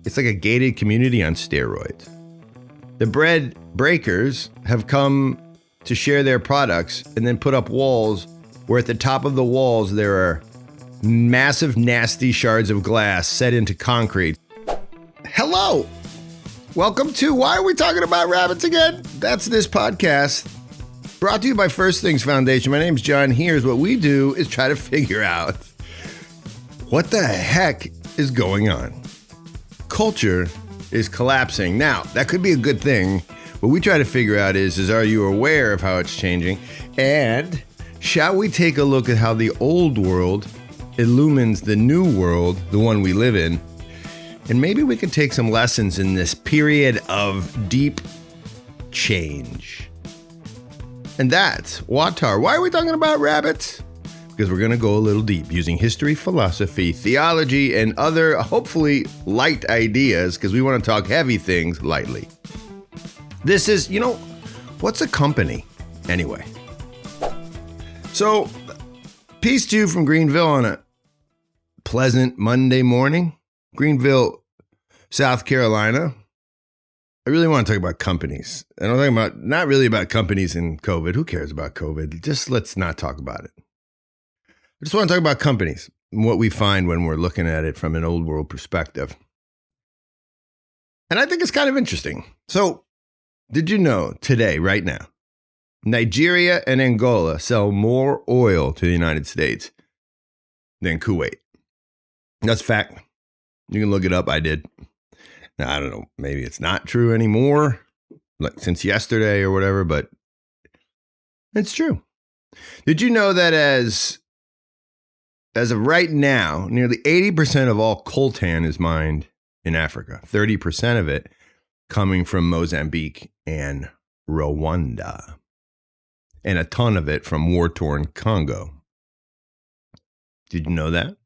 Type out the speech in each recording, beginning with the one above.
It's like a gated community on steroids. The bread breakers have come to share their products and then put up walls where at the top of the walls there are massive, nasty shards of glass set into concrete. Hello! Welcome to Why Are We Talking About Rabbits Again? That's this podcast. Brought to you by First Things Foundation. My name's John Heers. What we do is try to figure out what the heck is going on. Culture is collapsing. Now, that could be a good thing. What we try to figure out is are you aware of how it's changing? And shall we take a look at how the old world illumines the new world, the one we live in? And maybe we can take some lessons in this period of deep change. And that's WAWTAR. Why are we talking about rabbits? Because we're going to go a little deep using history, philosophy, theology, and other hopefully light ideas because we want to talk heavy things lightly. This is, what's a company anyway? So, piece 2 from Greenville on a pleasant Monday morning. Greenville, South Carolina. I really want to talk about companies. And I'm talking about, not really about companies in COVID. Who cares about COVID? Just let's not talk about it. I just want to talk about companies and what we find when we're looking at it from an old world perspective. And I think it's kind of interesting. So, did you know today, right now, Nigeria and Angola sell more oil to the United States than Kuwait? That's fact. You can look it up. I did. Now, I don't know. Maybe it's not true anymore, like since yesterday or whatever, but it's true. Did you know that as of right now, nearly 80% of all coltan is mined in Africa, 30% of it coming from Mozambique and Rwanda, and a ton of it from war-torn Congo. Did you know that?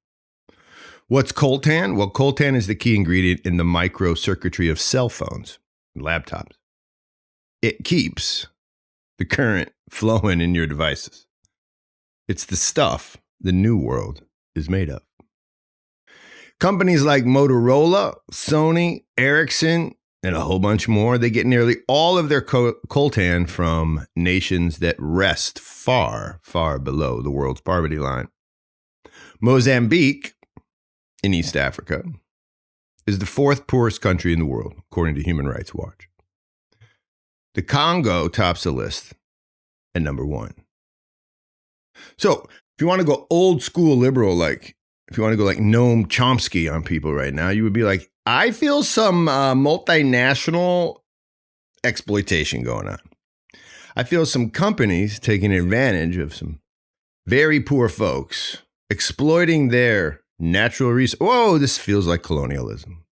What's coltan? Well, coltan is the key ingredient in the microcircuitry of cell phones and laptops. It keeps the current flowing in your devices. It's the stuff the new world is made of. Companies like Motorola, Sony, Ericsson, and a whole bunch more, they get nearly all of their coltan from nations that rest far, far below the world's poverty line. Mozambique, in East Africa, is the 4th poorest country in the world, according to Human Rights Watch. The Congo tops the list at number 1. So, if you want to go old school liberal, if you want to go like Noam Chomsky on people right now, you would be like, I feel some multinational exploitation going on. I feel some companies taking advantage of some very poor folks, exploiting their natural resources. Whoa, this feels like colonialism.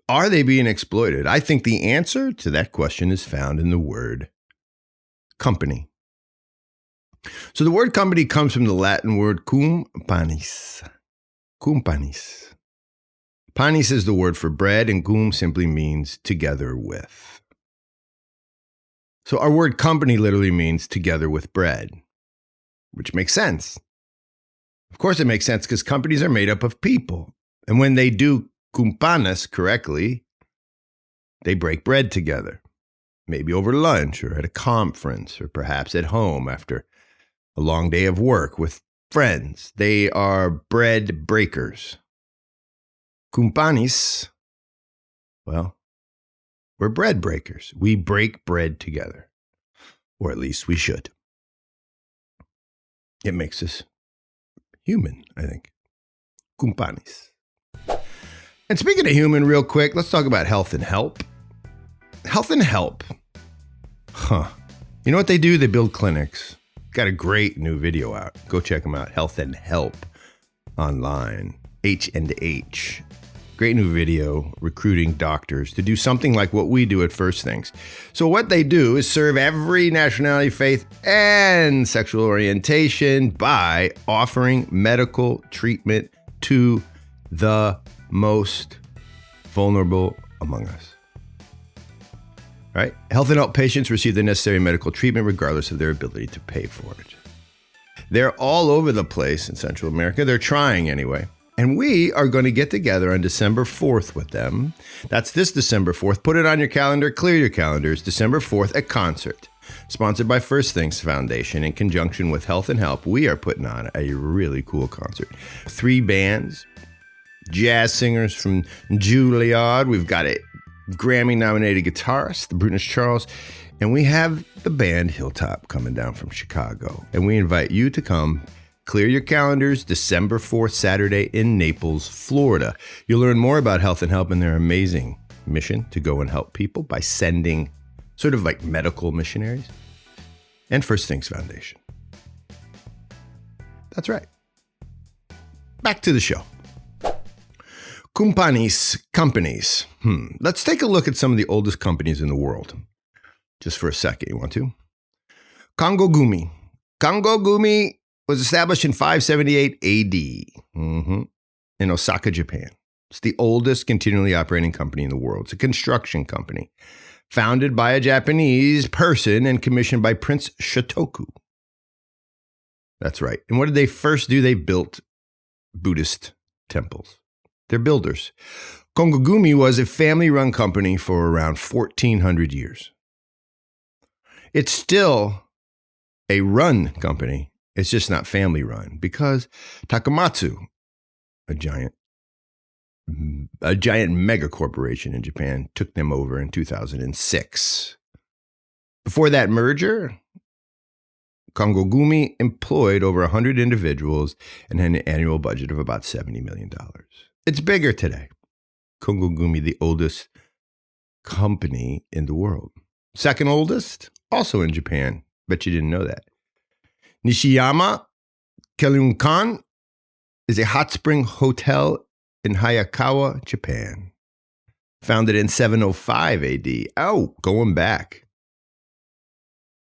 Are they being exploited? I think the answer to that question is found in the word company. So the word company comes from the Latin word cum panis. Cum panis. Panis is the word for bread, and cum simply means together with. So our word company literally means together with bread, which makes sense. Of course it makes sense because companies are made up of people. And when they do cum panis correctly, they break bread together. Maybe over lunch or at a conference or perhaps at home after a long day of work with friends. They are bread breakers. Cum panis, well, we're bread breakers. We break bread together. Or at least we should. It makes us human, I think. Cum panis. And speaking of human, real quick, let's talk about health and help. Health and help. You know what they do? They build clinics. Got a great new video out. Go check them out. Health and Help online. H&H. Great new video recruiting doctors to do something like what we do at First Things. So what they do is serve every nationality, faith, and sexual orientation by offering medical treatment to the most vulnerable among us. Right? Health and Help patients receive the necessary medical treatment regardless of their ability to pay for it. They're all over the place in Central America. They're trying anyway. And we are going to get together on December 4th with them. That's this December 4th. Put it on your calendar, clear your calendars. December 4th, a concert sponsored by First Things Foundation in conjunction with Health and Help. We are putting on a really cool concert. 3 bands, jazz singers from Juilliard. We've got a Grammy-nominated guitarist, the Brutus Charles, and we have the band Hilltop coming down from Chicago. And we invite you to come. Clear your calendars, December 4th, Saturday in Naples, Florida. You'll learn more about Health and Help and their amazing mission to go and help people by sending sort of like medical missionaries and First Things Foundation. That's right. Back to the show. Companies. Let's take a look at some of the oldest companies in the world. Just for a second, you want to? Kongo Gumi. Kongo Gumi was established in 578 AD in Osaka, Japan. It's the oldest continually operating company in the world. It's a construction company founded by a Japanese person and commissioned by Prince Shotoku. That's right. And what did they first do? They built Buddhist temples. They're builders. Kongo Gumi was a family-run company for around 1,400 years. It's still a run company. It's just not family run because Takamatsu, a giant mega corporation in Japan, took them over in 2006. Before that merger, Kongo Gumi employed over 100 individuals and had an annual budget of about $70 million. It's bigger today. Kongo Gumi, the oldest company in the world. Second oldest, also in Japan. Bet you didn't know that. Nishiyama Kelunkan is a hot spring hotel in Hayakawa, Japan. Founded in 705 AD. Oh, going back.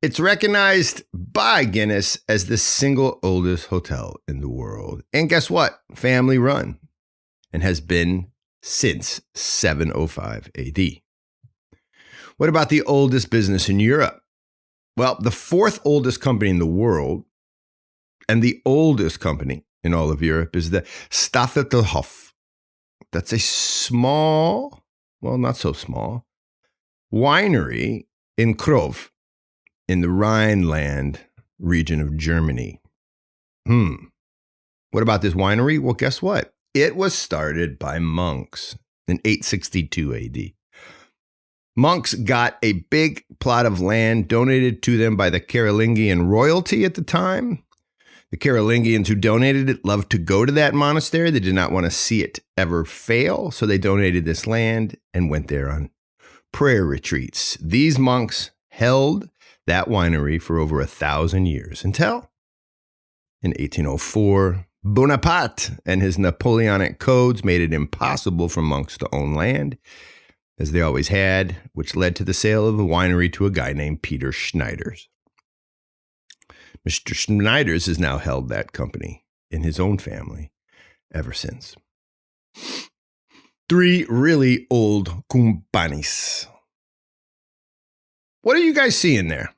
It's recognized by Guinness as the single oldest hotel in the world. And guess what? Family run. And has been since 705 AD. What about the oldest business in Europe? Well, the 4th oldest company in the world and the oldest company in all of Europe is the Staffelhof. That's a small, well, not so small, winery in Krov in the Rhineland region of Germany. What about this winery? Well, guess what? It was started by monks in 862 AD. Monks got a big plot of land donated to them by the Carolingian royalty at the time. The Carolingians who donated it loved to go to that monastery. They did not want to see it ever fail, so they donated this land and went there on prayer retreats. These monks held that winery for over 1,000 years until in 1804, Bonaparte and his Napoleonic codes made it impossible for monks to own land, as they always had, which led to the sale of the winery to a guy named Peter Schneiders. Mr. Schneiders has now held that company in his own family ever since. 3 really old companies. What are you guys seeing there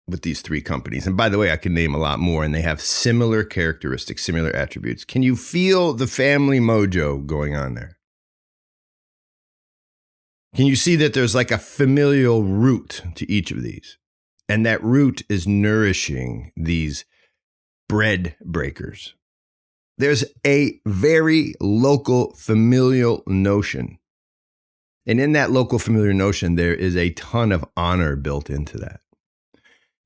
with these 3 companies? And by the way, I can name a lot more, and they have similar characteristics, similar attributes. Can you feel the family mojo going on there? Can you see that there's like a familial root to each of these? And that root is nourishing these bread breakers. There's a very local familial notion. And in that local familiar notion, there is a ton of honor built into that.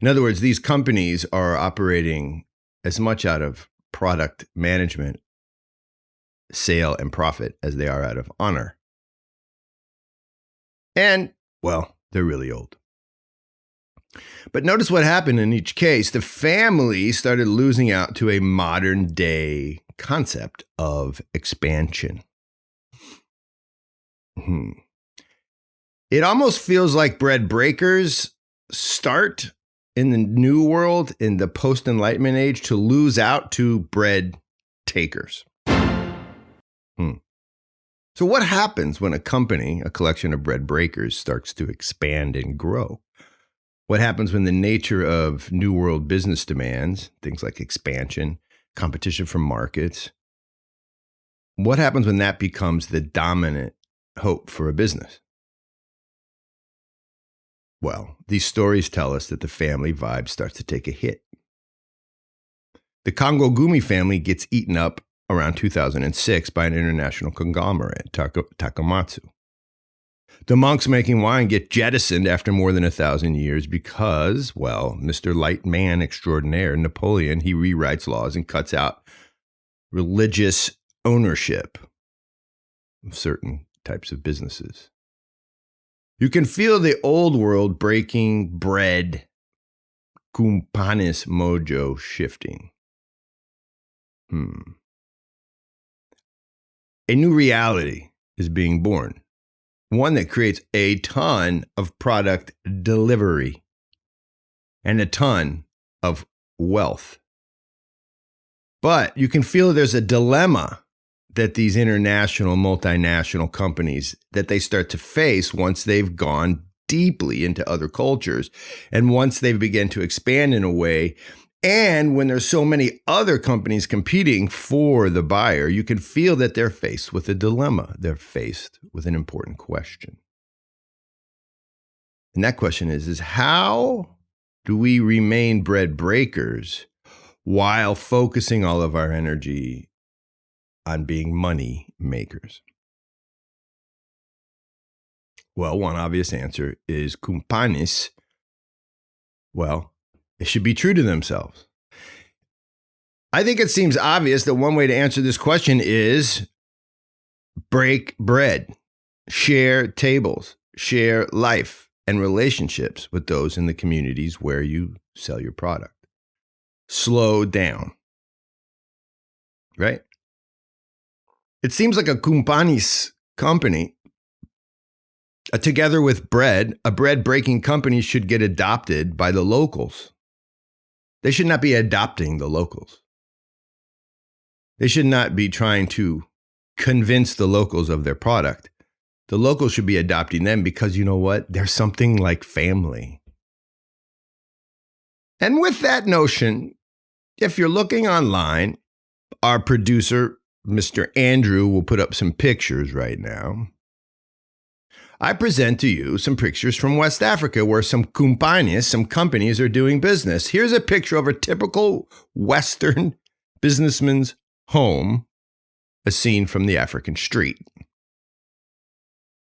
In other words, these companies are operating as much out of product management, sale, and profit as they are out of honor. And, well, they're really old. But notice what happened in each case. The family started losing out to a modern day concept of expansion. It almost feels like bread breakers start in the New World, in the post-Enlightenment age, to lose out to bread takers. So what happens when a company, a collection of bread breakers, starts to expand and grow? What happens when the nature of New World business demands, things like expansion, competition from markets, What happens when that becomes the dominant hope for a business? Well, these stories tell us that the family vibe starts to take a hit. The Congo Gumi family gets eaten up around 2006 by an international conglomerate, Takamatsu. The monks making wine get jettisoned after more than 1,000 years because, well, Mr. Light Man Extraordinaire, Napoleon, he rewrites laws and cuts out religious ownership of certain types of businesses. You can feel the old world breaking bread, kumpanis mojo shifting. A new reality is being born. One that creates a ton of product delivery and a ton of wealth. But you can feel there's a dilemma that these international, multinational companies, that they start to face once they've gone deeply into other cultures and once they begin to expand in a way. And when there's so many other companies competing for the buyer, you can feel that they're faced with a dilemma. They're faced with an important question. And that question is how do we remain bread breakers while focusing all of our energy on being money makers? Well, one obvious answer is kumpanis. Well, they should be true to themselves. I think it seems obvious that one way to answer this question is break bread, share tables, share life and relationships with those in the communities where you sell your product. Slow down. Right? It seems like a kumpanis company, together with bread, a bread breaking company should get adopted by the locals. They should not be adopting the locals. They should not be trying to convince the locals of their product. The locals should be adopting them because you know what? They're something like family. And with that notion, if you're looking online, our producer, Mr. Andrew, will put up some pictures right now. I present to you some pictures from West Africa where some kumpanis, some companies are doing business. Here's a picture of a typical Western businessman's home, a scene from the African street.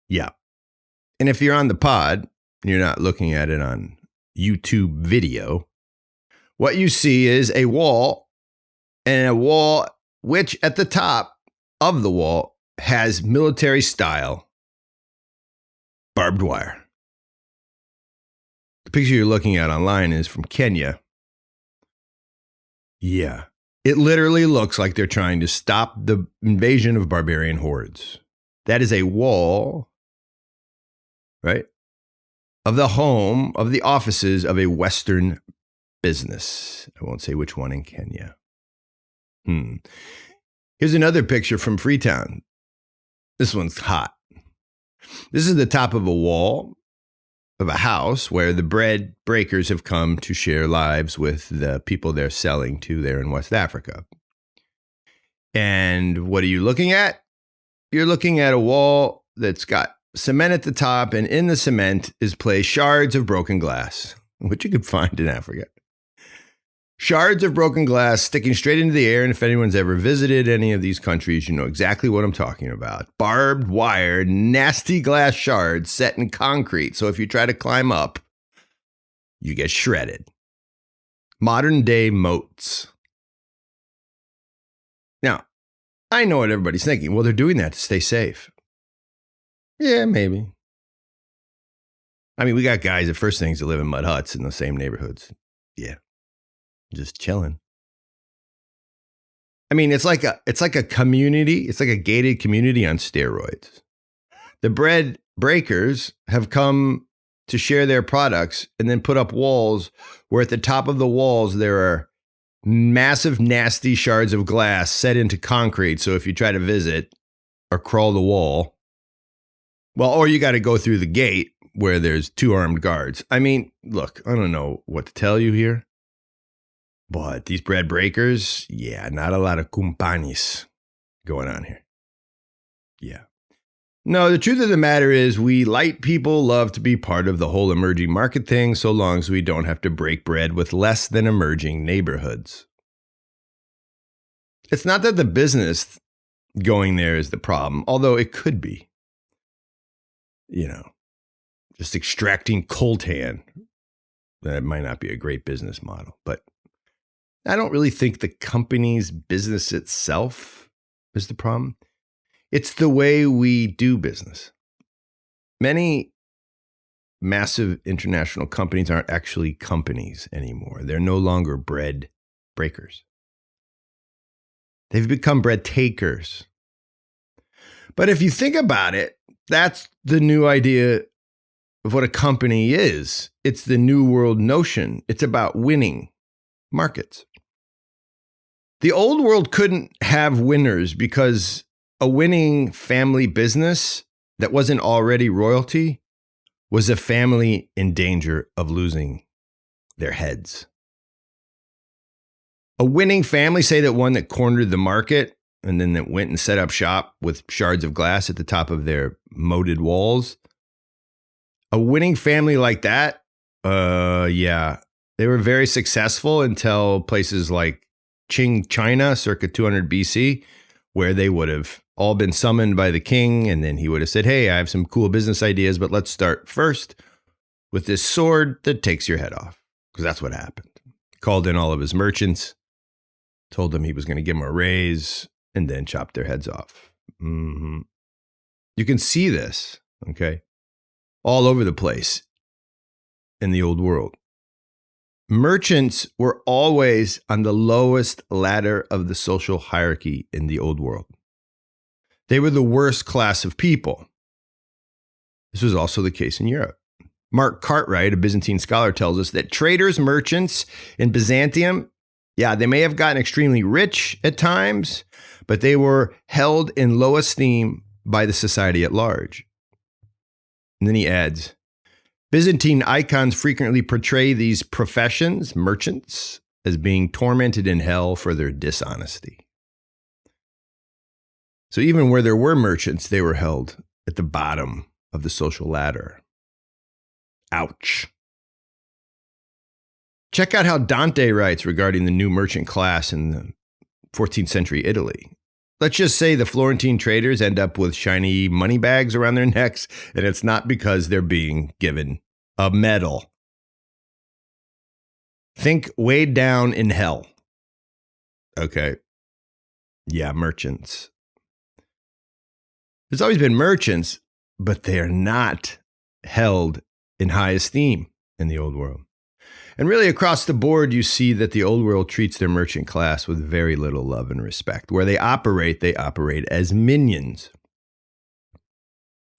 Yeah. And if you're on the pod, and you're not looking at it on YouTube video, what you see is a wall, and a wall which at the top of the wall has military style barbed wire. The picture you're looking at online is from Kenya. Yeah. It literally looks like they're trying to stop the invasion of barbarian hordes. That is a wall, right, of the home, of the offices of a Western business. I won't say which one in Kenya. Here's another picture from Freetown. This one's hot. This is the top of a wall of a house where the bread breakers have come to share lives with the people they're selling to there in West Africa. And what are you looking at? You're looking at a wall that's got cement at the top, and in the cement is placed shards of broken glass, which you could find in Africa. Shards of broken glass sticking straight into the air, and if anyone's ever visited any of these countries, you know exactly what I'm talking about. Barbed wire, nasty glass shards set in concrete, so if you try to climb up, you get shredded. Modern day moats. Now, I know what everybody's thinking. Well, they're doing that to stay safe. Yeah, maybe. I mean, we got guys at First Things that live in mud huts in the same neighborhoods. Yeah. Just chilling. I mean, it's like a community. It's like a gated community on steroids. The bread breakers have come to share their products and then put up walls where at the top of the walls there are massive, nasty shards of glass set into concrete. So if you try to visit or crawl the wall, well, or you got to go through the gate where there's 2 armed guards. I mean, look, I don't know what to tell you here. But these bread breakers, yeah, not a lot of kumpanis going on here. Yeah. No, the truth of the matter is we light people love to be part of the whole emerging market thing so long as we don't have to break bread with less than emerging neighborhoods. It's not that the business going there is the problem, although it could be. Just extracting coltan. That might not be a great business model, but I don't really think the company's business itself is the problem. It's the way we do business. Many massive international companies aren't actually companies anymore. They're no longer bread breakers. They've become bread takers. But if you think about it, that's the new idea of what a company is. It's the new world notion. It's about winning markets. The old world couldn't have winners because a winning family business that wasn't already royalty was a family in danger of losing their heads. A winning family, say that one that cornered the market and then that went and set up shop with shards of glass at the top of their moated walls. A winning family like that, they were very successful until places like Qing, China, circa 200 BC, where they would have all been summoned by the king, and then he would have said, hey, I have some cool business ideas, but let's start first with this sword that takes your head off, because that's what happened. Called in all of his merchants, told them he was going to give them a raise, and then chopped their heads off. You can see this, okay, all over the place in the old world. Merchants were always on the lowest ladder of the social hierarchy in the old world. They were the worst class of people. This was also the case in Europe. Mark Cartwright, a Byzantine scholar, tells us that traders, merchants in Byzantium, they may have gotten extremely rich at times, but they were held in low esteem by the society at large. And then he adds, Byzantine icons frequently portray these professions, merchants, as being tormented in hell for their dishonesty. So even where there were merchants, they were held at the bottom of the social ladder. Ouch. Check out how Dante writes regarding the new merchant class in the 14th century Italy. Let's just say the Florentine traders end up with shiny money bags around their necks, and it's not because they're being given a medal. Think weighed down in hell. Okay. Yeah, merchants. There's always been merchants, but they are not held in high esteem in the old world. And really across the board, you see that the old world treats their merchant class with very little love and respect. Where they operate as minions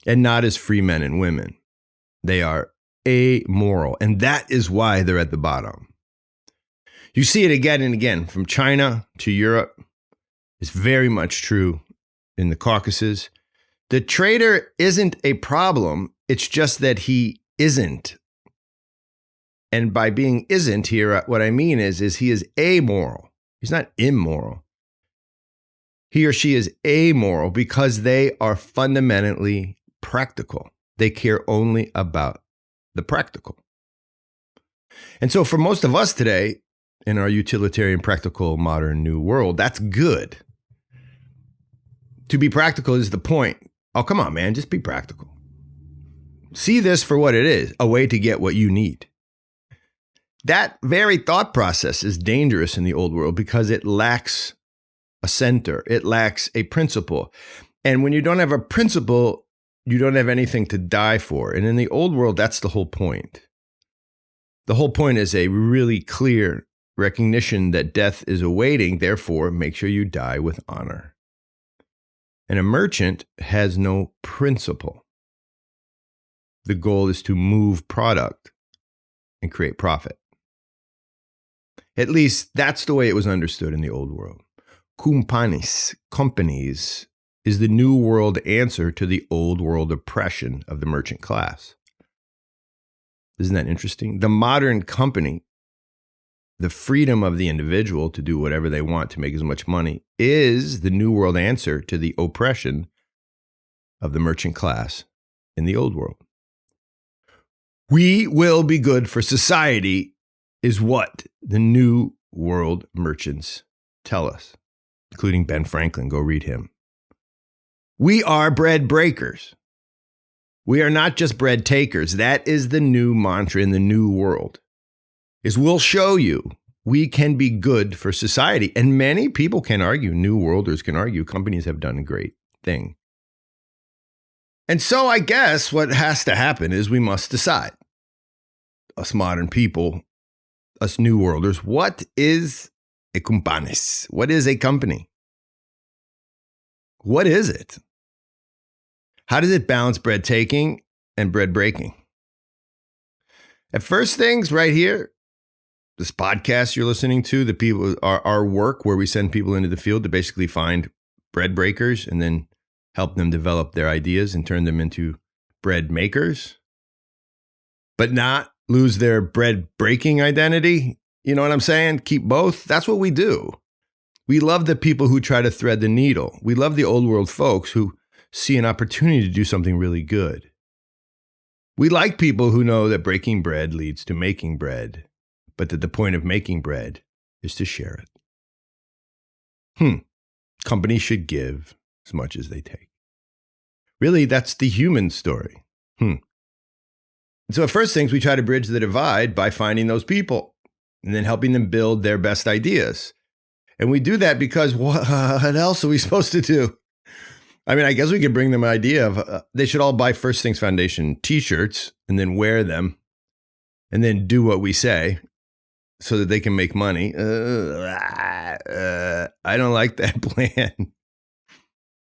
and not as free men and women. They are amoral, and that is why they're at the bottom. You see it again and again from China to Europe. It's very much true in the Caucasus. The trader isn't a problem. It's just that he isn't. And by being isn't here, what I mean is he is amoral. He's not immoral. He or she is amoral because they are fundamentally practical. They care only about the practical. And so for most of us today, in our utilitarian, practical, modern new world, that's good. To be practical is the point. Oh, come on, man, just be practical. See this for what it is, a way to get what you need. That very thought process is dangerous in the old world because it lacks a center. It lacks a principle. And when you don't have a principle, you don't have anything to die for. And in the old world, that's the whole point. The whole point is a really clear recognition that death is awaiting. Therefore, make sure you die with honor. And a merchant has no principle. The goal is to move product and create profit. At least that's the way it was understood in the old world. Companies, is the new world answer to the old world oppression of the merchant class. Isn't that interesting? The modern company, the freedom of the individual to do whatever they want to make as much money, is the new world answer to the oppression of the merchant class in the old world. We will be good for society is what the new world merchants tell us, including Ben Franklin. Go read him. We are bread breakers. We are not just bread takers. That is the new mantra in the new world, is we'll show you we can be good for society. And many people can argue, new worlders can argue, companies have done a great thing. And so I guess what has to happen is we must decide, us modern people, us new worlders, what is a companis? What is a company? What is it? How does it balance bread taking and bread breaking? At first things right here, this podcast you're listening to, the people, our work where we send people into the field to basically find bread breakers and then help them develop their ideas and turn them into bread makers, but not lose their bread breaking identity. You know what I'm saying? Keep both. That's what we do. We love the people who try to thread the needle. We love the old world folks who see an opportunity to do something really good. We like people who know that breaking bread leads to making bread, but that the point of making bread is to share it. Companies should give as much as they take. Really, that's the human story. And so at first things, we try to bridge the divide by finding those people and then helping them build their best ideas. And we do that because what else are we supposed to do? I mean, I guess we could bring them an idea of they should all buy First Things Foundation t-shirts and then wear them and then do what we say so that they can make money. I don't like that plan.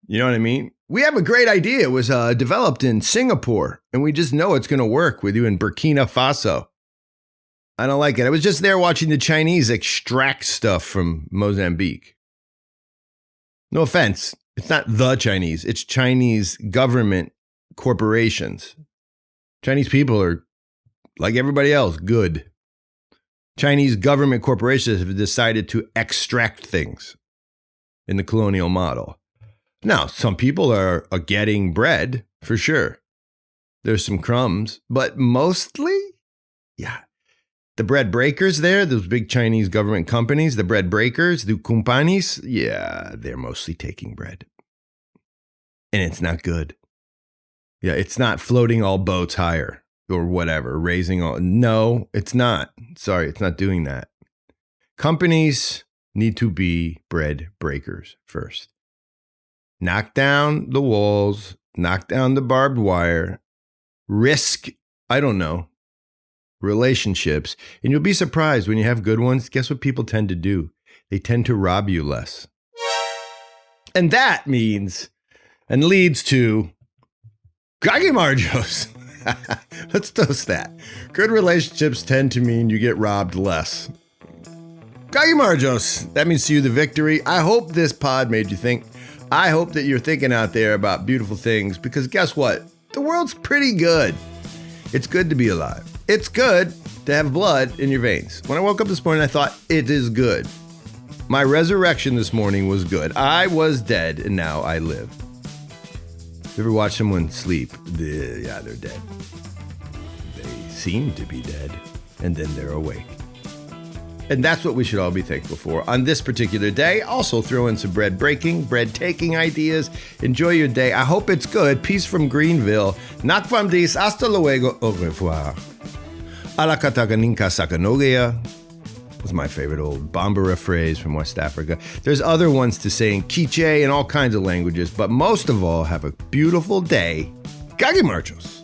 You know what I mean? We have a great idea. It was developed in Singapore, and we just know it's going to work with you in Burkina Faso. I don't like it. I was just there watching the Chinese extract stuff from Mozambique. No offense. It's not the Chinese. It's Chinese government corporations. Chinese people are, like everybody else, good. Chinese government corporations have decided to extract things in the colonial model. Now, some people are getting bread, for sure. There's some crumbs, but mostly, yeah. The bread breakers there, those big Chinese government companies, the bread breakers, the companis, yeah, they're mostly taking bread. And it's not good. Yeah, it's not floating all boats higher or whatever, raising all. No, it's not. Sorry, it's not doing that. Companies need to be bread breakers first. Knock down the walls, knock down the barbed wire, risk, I don't know, relationships. And you'll be surprised when you have good ones. Guess what people tend to do? They tend to rob you less. And that means and leads to Gagi Marjos. Let's toast that. Good relationships tend to mean you get robbed less. Gagi Marjos. That means to you the victory. I hope this pod made you think. I hope that you're thinking out there about beautiful things, because guess what? The world's pretty good. It's good to be alive. It's good to have blood in your veins. When I woke up this morning, I thought, it is good. My resurrection this morning was good. I was dead, and now I live. You ever watch someone sleep? Yeah, they're dead. They seem to be dead, and then they're awake. And that's what we should all be thankful for on this particular day. Also throw in some bread breaking, bread taking ideas. Enjoy your day. I hope it's good. Peace from Greenville. Not from this. Hasta luego. Au revoir. A la kataganinka sakanogea was my favorite old Bambara phrase from West Africa. There's other ones to say in Quiche and all kinds of languages, but most of all, have a beautiful day. Gagi Marchos.